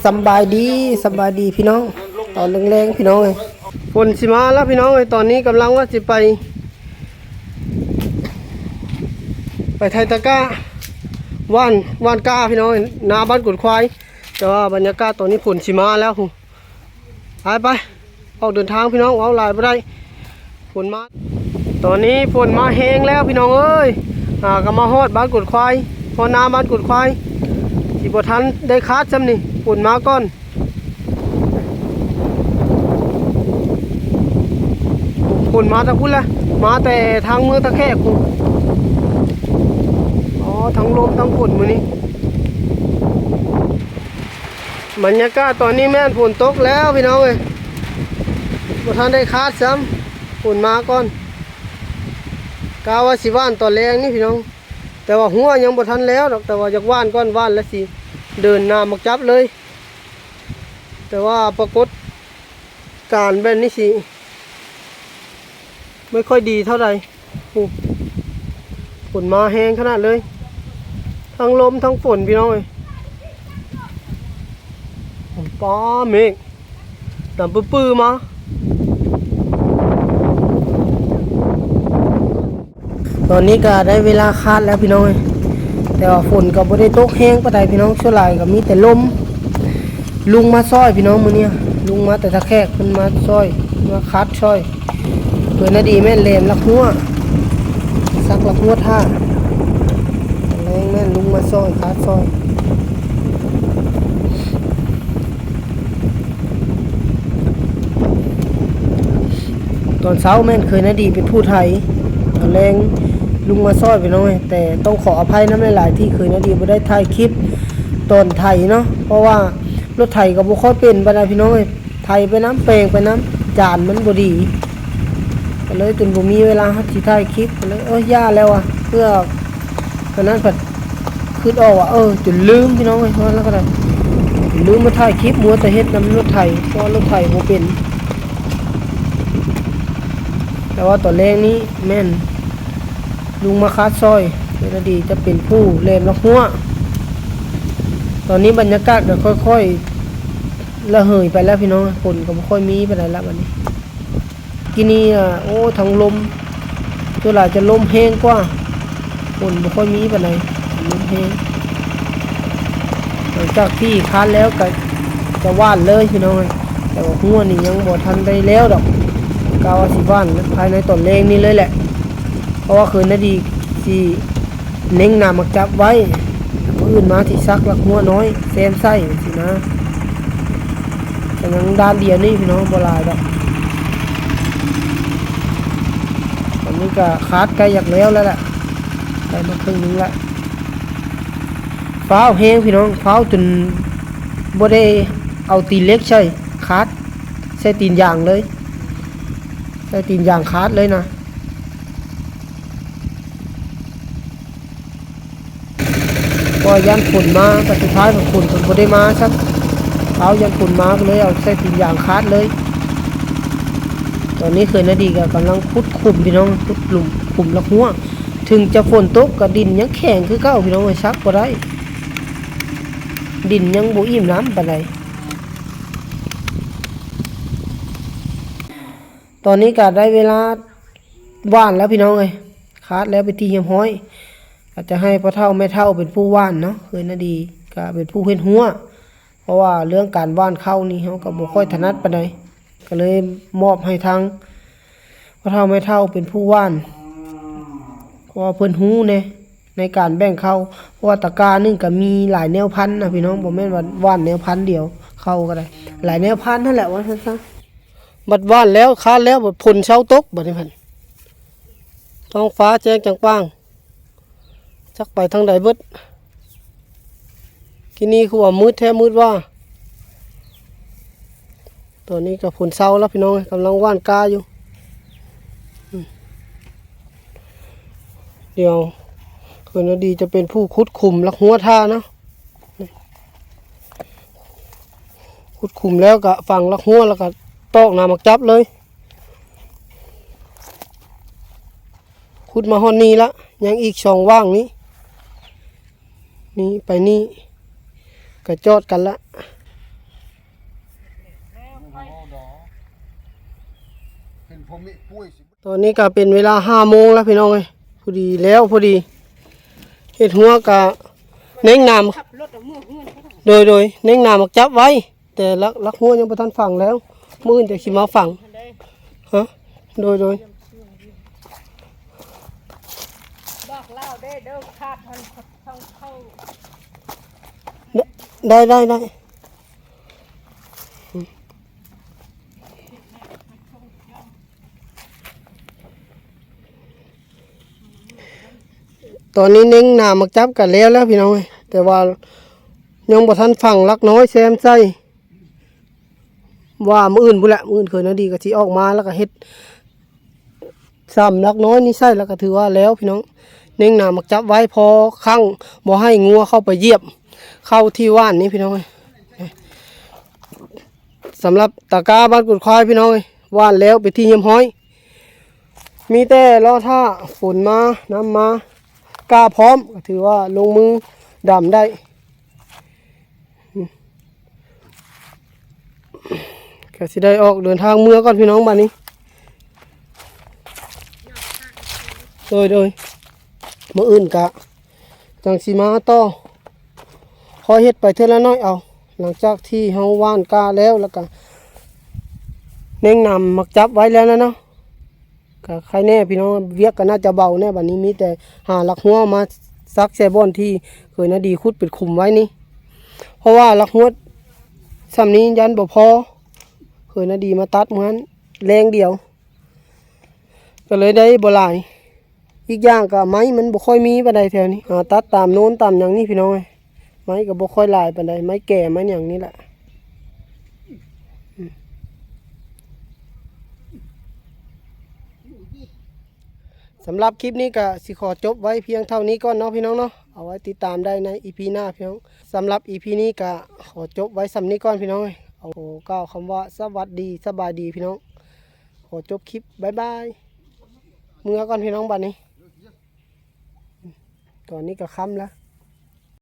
สบายดีพี่น้องตอนแรงๆพี่น้องเลยฝนสิมาแล้วพี่น้องเลยตอนนี้กำลังว่าจะไปไทยตะก้าว่านก้าพี่น้องหน้าบ้านกุดควายแต่ว่าบรรยากาศตอนนี้ฝนสิมาแล้วไปออกเดินทางพี่น้องเอาลายไปได้ฝนมาตอนนี้ฝนมาแห้งแล้วพี่น้องเอ้ยก็มาฮอดบ้านกุดควายฮอดหน้าบ้านกุดควายสิบ่ทันได้คาดซ้ำนี่ฝนมาก่อนฝนมาทางพุ่นละมาแต่ทางเมืองตะแคกทั้งลมทั้งฝนมื้อนี้บรรยากาศตอนนี้แม่นฝนตกแล้วพี่น้องเอ้ยบ่ทันได้คาดซ้ำฝนมาก่อนกาวว่าสิว่านตอนแรงนี่พี่น้องแต่ว่าหัวยังบ่ทันแล้วดอกแต่ว่าอยากว่านก่อนว่านแล้วสิเดินหน้ามักจับเลยแต่ว่าปรากฏการแบบนี้สิไม่ค่อยดีเท่าไหร่ฝนมาแห้งขนาดเลยทั้งลมทั้งฝนพี่น้องเอ้ยป้าเมฆดำปื้อมาตอนนี้ก็ได้เวลาคาดแล้วพี่น้องแต่ว่าฝนก็บ่ได้ตกแห้งปานใดพี่น้องส่วนหลายก็มีแต่ลมลุงมาซอยพี่น้องมื้อนี้ลุงมาแต่ตะแคกเพิ่นมาซอยมาคัดซอยเพิ่นน่ะดีแม่นแหลมลักหัวซักลักหัวท่าแม่นลุงมาซอยคัดซอยตอนเช้าแม่นเคยน่ะดีเป็นผู้ไทยตอนแรงลุงมาซอยไปน้อยแต่ต้องขออภัยน้ำหลายๆที่เคยนาดีบ่ได้ถ่ายคลิปตอนไถเนาะเพราะว่ารถไถก็บ่ค่อยเป็นปานใดพี่น้องไถไปน้ำแปลงไปน้ำจานมันบ่ดีก็เลยจนบ่มีเวลาสิถ่ายคลิปก็เลยย่าแล้วอ่ะเพื่อตอนนั้นเพิ่นคิดออกว่าจนลืมพี่น้องเพราะแล้วก็ได้ลืมมาถ่ายคลิปมัวแต่เฮ็ดนำรถไถเพราะรถไถบ่เป็นแต่ว่าตอนแรกนี้แม่นลุงมาคัดซอยเวลาดีจะเป็นผู้เล่นลักหัวตอนนี้บรรยากาศก็ค่อยๆระเหยไปแล้วพี่น้องฝนก็ไม่ค่อยมีไปไหนแล้ววันนี้กินนี่ทั้งลมตัวหลายจะลมแห้งกว่าฝนไม่ค่อยมีไปไหนลมแห้งหลังจากที่คัดแล้วก็จะว่านเลยพี่น้องแต่ว่าหัวนี่ยังบ่ทันได้แล้วดอกกาวสิว่านภายในตอนแรงนี่เลยแหละเพราะว่าคืนนาดีที่เน่งนามักจับไว้อื่นมาที่ซักลักหัวน้อยแซมไส้สินะแต่ยังด้านเดียวนี่พี่น้องโบราณดอกตอนนี้ก็คาดใกล้อยากแล้วแหละใกล้มาครึ่งนึงแล้วฟ้าวแห้งพี่น้องฟ้าวจนบ่ได้เอาตีนเล็กใช่คาดใส่ตีนยางเลยใส่ตีนยางคาดเลยนะก็ยันฝนมาแต่สุดท้ายฝนบ่ได้มาครับเอายันฝนมาก็เลยเอาใส่ตีนยางคาดเลยตอนนี้เคยนาดีก็กำลังขุดขุมพี่น้องขุดหลุมขุมละหัวถึงจะฝนตกกับดินยังแข็งคือเก่าพี่น้องไว้ซักบ่ได้ดินยังบ่อิ่มน้ำปานใดตอนนี้ก็ได้เวลาว่านแล้วพี่น้องเลยคาดแล้วไปที่เหี่ยมห้อยอาจจะให้พ่อเฒ่าแม่เฒ่าเป็นผู้ว่านเนาะเคยนาดีก็เป็นผู้เฮ็ดหัวเพราะว่าเรื่องการว่านเข้านี่เขาก็บ่ค่อยถนัดปานใดก็เลยมอบให้ทางพ่อเฒ่าแม่เฒ่าเป็นผู้ว่านเพราะว่าเพิ่นฮู้ในการแบ่งเข้าเพราะว่าตะกร้านึงก็มีหลายแนวพันธุ์นะพี่น้องบ่แม่นว่าว่านแนวพันธุ์เดียวเข้าก็ได้หลายแนวพันธุ์นั่นแหละว่าซั่นซะบัดว่านแล้วคาดแล้วบัดฝนเช้าตกบัดนี้เพิ่นท้องฟ้าแจ้งจังป้างจักไปทางใดเบิดที่นี่คือว่ามืดแท้มืดว่าตอนนี้กับฝนเช้าแล้วพี่น้องกำลังว่านกาอยู่เดี๋ยวคืนดีจะเป็นผู้ขุดขุมลักหัวท่านะขุดขุมแล้วก็ฝังลักหัวแล้วก็ตอกน้ำมักจับเลยขุดมาฮอนนี้ละยังอีกช่องว่างนี้นี่ไปนี่ก็จอดกันละ ตอนนี้ก็เป็นเวลา5 โมงแล้วพี่น้องเอ้ยพอดีแล้วพอดีเฮ็ดหัวกะเน่งน้ำโดยเน่งน้ำมักจับไว้ แต่ลักหัวยังบ่ทันฝังแล้วมื้ออื่นจะสิมาฝังฮะโดยบอกเล่าได้เด้อคาดมันต้องเข้า ได้ตอนนี้เน่งน้ำมักจับกันแล้วพี่น้องเอ้ยแต่ว่ายังบ่ทันฝังลักน้อยแซมใส่ว่ามื้ออื่นพุ่นแหละมื้ออื่นเคยนาดีก็สิออกมาแล้วก็เฮ็ดซ้ำลักน้อยนี่ใส่แล้วก็ถือว่าแล้วพี่น้องเน่งน้ำมักจับไว้พอคั่งบ่ให้งัวเข้าไปเหยียบเข้าที่ว่านนี้พี่น้องเอ้ยสำหรับตะกร้าบ้านกุดควายพี่น้องเอ้ยว่านแล้วไปที่เยี่ยมห้อยมีแต่รอท่าฝนมาน้ำมากล้าพร้อมก็ถือว่าลงมือดำได้ก็สิได้ออกเดินทางเมื่อก่อนพี่น้องบ้านนี้โดยมื้ออื่นกะจังสิมาต่อคอยเฮ็ดไปเท่าละน้อยเอาหลังจากที่เฮาว่านกาแล้วก็เน่งนำมักจับไว้แล้วนะเนาะก็ใครแน่พี่น้องเวียกก็น่าจะเบาแน่บัดนี้มีแต่หาลักหัวมาซักแซบอนที่เคยนาดีขุดปิดขุมไว้นี่เพราะว่าลักหัวซ้ำนี้ยันบ่พอเคยนาดีมาตัดเหมือนแรงเดียวก็เลยได้บ่หลายอีกอย่างก็ไม้มันบ่ค่อยมีปานใดแถวนี้หาตัดตามโน้นตามอย่างนี้พี่น้องไม้ก็บ่ค่อยหลายปานใดไม้แก่ไม้อย่างนี้แหละสำหรับคลิปนี้ก็สิขอจบไว้เพียงเท่านี้ก่อนเนาะพี่น้องเนาะเอาไว้ติดตามได้ใน EP หน้าพี่น้องสำหรับ EP นี้ก็ขอจบไว้สำนี้ก่อนพี่น้องเอากล่าวคำว่าสวัสดีสบายดีพี่น้องขอจบคลิปบ๊ายบายเมื่อก่อนพี่น้องบัดนี้ตอนนี้ก็ค่ำแล้ว